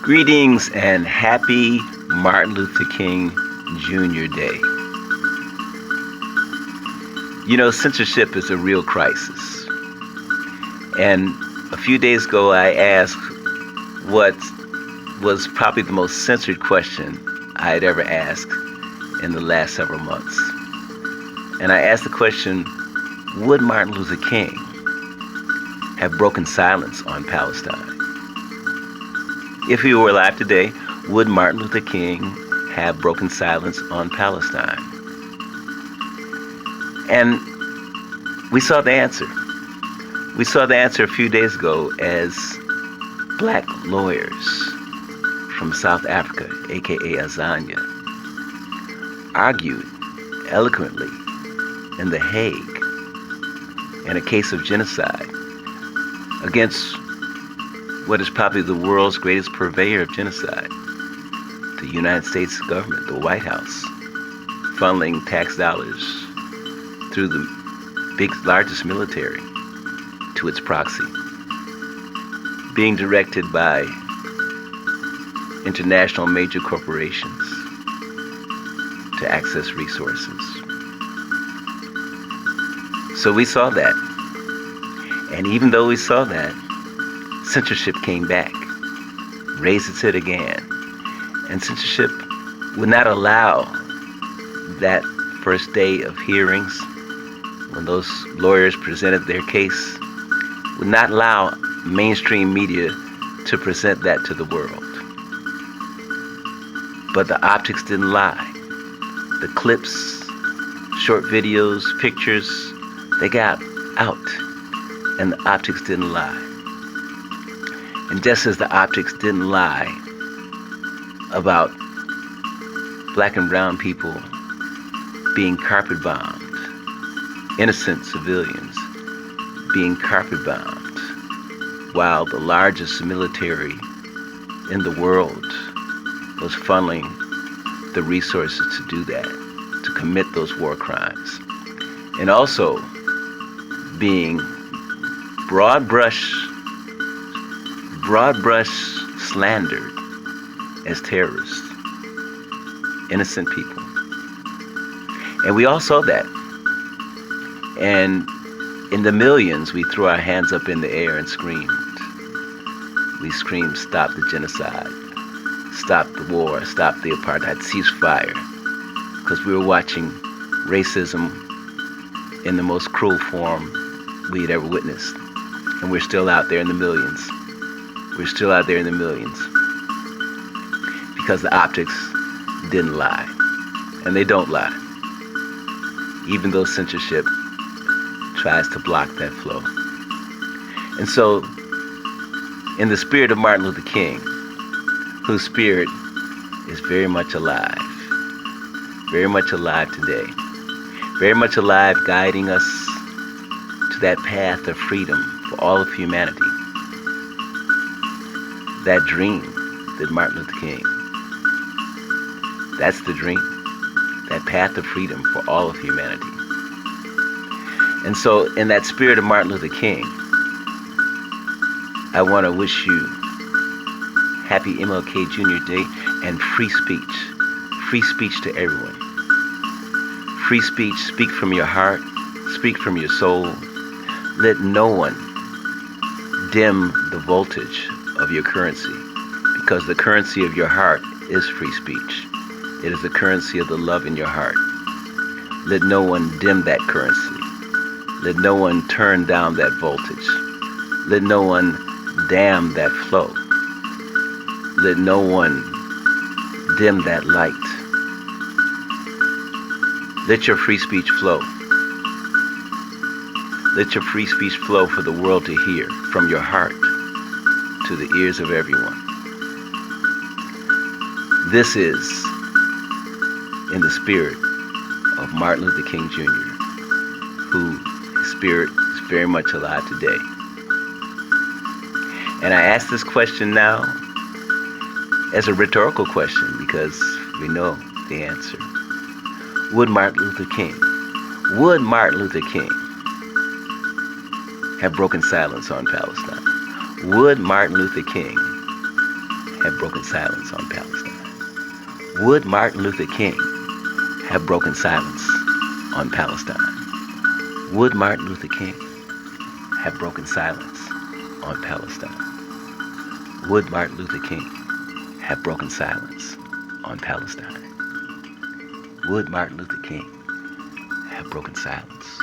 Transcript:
Greetings and happy Martin Luther King Jr. Day. You know, censorship is a real crisis. And a few days ago, I asked what was probably the most censored question I had ever asked in the last several months. And I asked the question, would Martin Luther King have broken silence on Palestine? If he were alive today, would Martin Luther King have broken silence on Palestine? And we saw the answer. We saw the answer a few days ago as black lawyers from South Africa, aka Azania, argued eloquently in The Hague in a case of genocide against what is probably the world's greatest purveyor of genocide, the United States government, the White House, funneling tax dollars through the largest military to its proxy, being directed by international major corporations to access resources. So we saw that. And even though we saw that, censorship came back, raised its head again. And censorship would not allow that first day of hearings, when those lawyers presented their case, would not allow mainstream media to present that to the world. But the optics didn't lie. The clips, short videos, pictures, they got out, and the optics didn't lie. And just as the optics didn't lie about black and brown people being carpet bombed, innocent civilians being carpet bombed, while the largest military in the world was funneling the resources to do that, to commit those war crimes, and also being broad brush slandered as terrorists, innocent people. And we all saw that. And in the millions, we threw our hands up in the air and screamed. We screamed, stop the genocide, stop the war, stop the apartheid, ceasefire. Because we were watching racism in the most cruel form we had ever witnessed. And we're still out there in the millions. We're still out there in the millions. Because the optics didn't lie. And they don't lie. Even though censorship tries to block that flow. And so, in the spirit of Martin Luther King, whose spirit is very much alive today, very much alive, guiding us to that path of freedom for all of humanity, that dream that Martin Luther King, that's the dream, that path of freedom for all of humanity. And so, in that spirit of Martin Luther King, I want to wish you happy MLK Jr. Day and free speech to everyone. Free speech, speak from your heart, speak from your soul. Let no one dim the voltage of your currency, because the currency of your heart is free speech. It is the currency of the love in your heart. Let no one dim that currency. Let no one turn down that voltage. Let no one dam that flow. Let no one dim that light. Let your free speech flow. Let your free speech flow for the world to hear, from your heart to the ears of everyone. This is in the spirit of Martin Luther King Jr., whose spirit is very much alive today. And I ask this question now as a rhetorical question, because we know the answer. Would Martin Luther King have broken silence on Palestine? Would Martin Luther King have broken silence on Palestine? Would Martin Luther King have broken silence on Palestine? Would Martin Luther King have broken silence on Palestine? Would Martin Luther King have broken silence on Palestine? Would Martin Luther King have broken silence